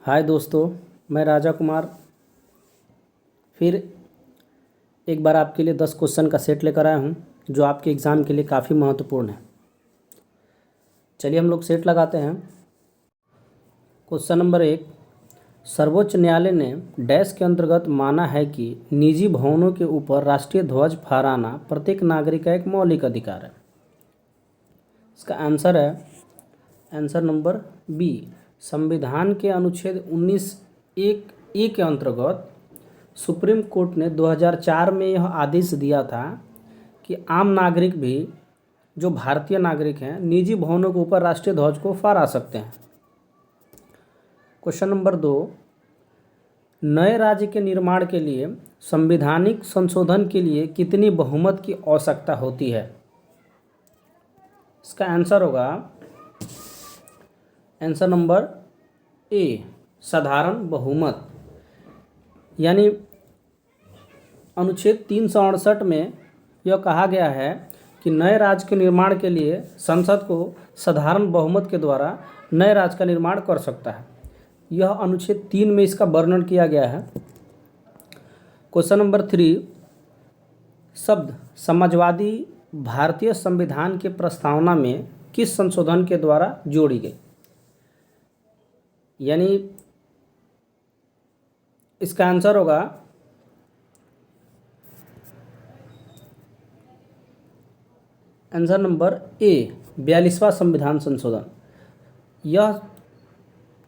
हाय दोस्तों, मैं राजा कुमार फिर एक बार आपके लिए 10 क्वेश्चन का सेट लेकर आया हूँ जो आपके एग्ज़ाम के लिए काफ़ी महत्वपूर्ण है। चलिए हम लोग सेट लगाते हैं। क्वेश्चन नंबर 1, सर्वोच्च न्यायालय ने डैश के अंतर्गत माना है कि निजी भवनों के ऊपर राष्ट्रीय ध्वज फहराना प्रत्येक नागरिक का एक मौलिक अधिकार है। इसका आंसर है आंसर नंबर बी, संविधान के अनुच्छेद 19(1)(a) के अंतर्गत सुप्रीम कोर्ट ने 2004 में यह आदेश दिया था कि आम नागरिक भी जो भारतीय नागरिक हैं निजी भवनों के ऊपर राष्ट्रीय ध्वज को फहरा सकते हैं। क्वेश्चन नंबर 2, नए राज्य के निर्माण के लिए संवैधानिक संशोधन के लिए कितनी बहुमत की आवश्यकता होती है? इसका आंसर होगा आंसर नंबर ए, साधारण बहुमत। यानी अनुच्छेद 368 में यह कहा गया है कि नए राज्य के निर्माण के लिए संसद को साधारण बहुमत के द्वारा नए राज्य का निर्माण कर सकता है। यह अनुच्छेद 3 में इसका वर्णन किया गया है। क्वेश्चन नंबर 3, शब्द समाजवादी भारतीय संविधान के प्रस्तावना में किस संशोधन के द्वारा जोड़ी गई? यानी इसका आंसर होगा आंसर नंबर ए, 42वां संविधान संशोधन। यह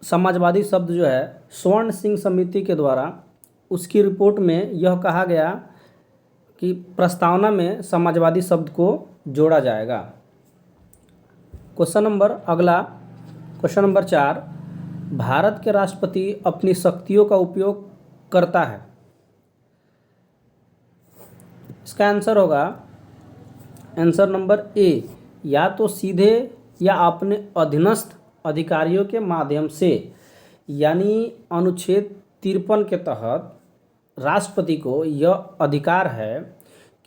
समाजवादी शब्द जो है स्वर्ण सिंह समिति के द्वारा उसकी रिपोर्ट में यह कहा गया कि प्रस्तावना में समाजवादी शब्द को जोड़ा जाएगा। क्वेश्चन नंबर 4, भारत के राष्ट्रपति अपनी शक्तियों का उपयोग करता है। इसका आंसर होगा आंसर नंबर ए, या तो सीधे या अपने अधीनस्थ अधिकारियों के माध्यम से। यानी अनुच्छेद 53 के तहत राष्ट्रपति को यह अधिकार है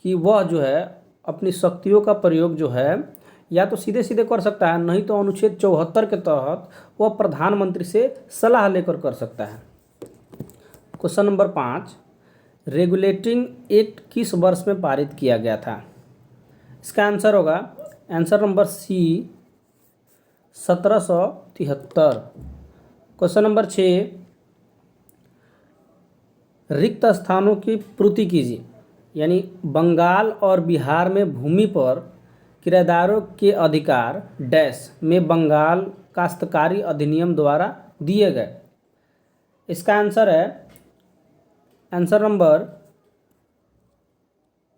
कि वह जो है अपनी शक्तियों का प्रयोग जो है या तो सीधे सीधे कर सकता है, नहीं तो अनुच्छेद 74 के तहत वह प्रधानमंत्री से सलाह लेकर कर सकता है। क्वेश्चन नंबर 5, रेगुलेटिंग एक्ट किस वर्ष में पारित किया गया था? इसका आंसर होगा answer number C, 1773। Question number 6, रिक्त स्थानों की पूर्ति कीजिए। यानी बंगाल और बिहार में भूमि पर किराएदारों के अधिकार डैश में बंगाल काश्तकारी अधिनियम द्वारा दिए गए। इसका आंसर है आंसर नंबर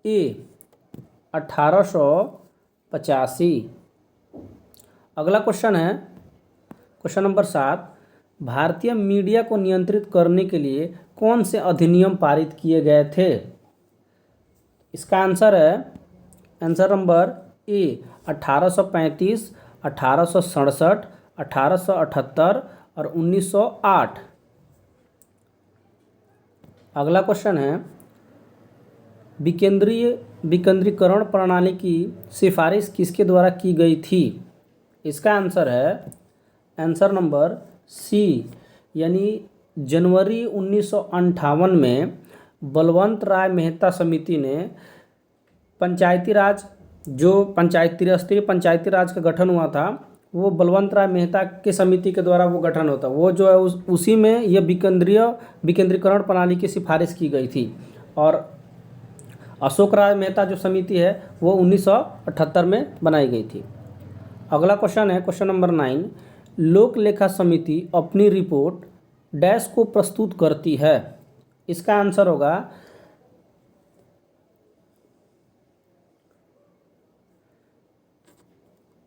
ए, 1885। अगला क्वेश्चन है क्वेश्चन नंबर 7, भारतीय मीडिया को नियंत्रित करने के लिए कौन से अधिनियम पारित किए गए थे? इसका आंसर है आंसर नंबर ए, 1835, 1867, 1878 और 1908। अगला क्वेश्चन है, विकेंद्रीकरण प्रणाली की सिफारिश किसके द्वारा की गई थी? इसका आंसर है आंसर नंबर सी, यानी जनवरी 1958 में बलवंत राय मेहता समिति ने पंचायती राज त्रिस्तरीय पंचायती राज का गठन हुआ था, वो बलवंत राय मेहता के समिति के द्वारा वो गठन होता, वो जो है उसी में यह विकेंद्रीकरण प्रणाली की सिफारिश की गई थी। और अशोक राय मेहता जो समिति है वो 1978 में बनाई गई थी। अगला क्वेश्चन है क्वेश्चन नंबर 9, लोक लेखा समिति अपनी रिपोर्ट डैश को प्रस्तुत करती है। इसका आंसर होगा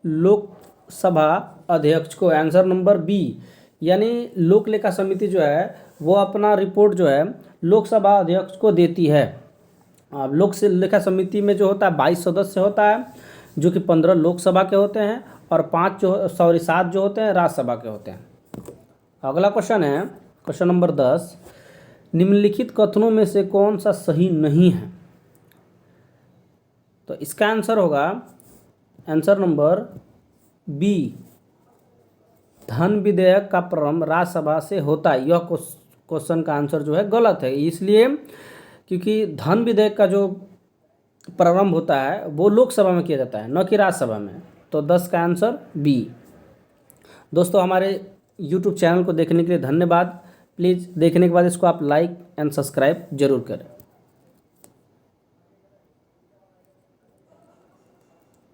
लोकसभा अध्यक्ष को, आंसर नंबर बी। यानी लोक लेखा समिति जो है वो अपना रिपोर्ट जो है लोकसभा अध्यक्ष को देती है। लोक लेखा समिति में जो होता है 22 सदस्य होता है, जो कि 15 लोकसभा के होते हैं और 7 जो होते हैं राज्यसभा के होते हैं। अगला क्वेश्चन है क्वेश्चन नंबर 10, निम्नलिखित कथनों में से कौन सा सही नहीं है? तो इसका आंसर होगा आंसर नंबर बी, धन विधेयक का प्रारंभ राज्यसभा से होता है। यह क्वेश्चन का आंसर जो है गलत है, इसलिए क्योंकि धन विधेयक का जो प्रारंभ होता है वो लोकसभा में किया जाता है, न कि राज्यसभा में। तो 10 का आंसर बी। दोस्तों हमारे यूट्यूब चैनल को देखने के लिए धन्यवाद। प्लीज़ देखने के बाद इसको आप लाइक एंड सब्सक्राइब जरूर करें।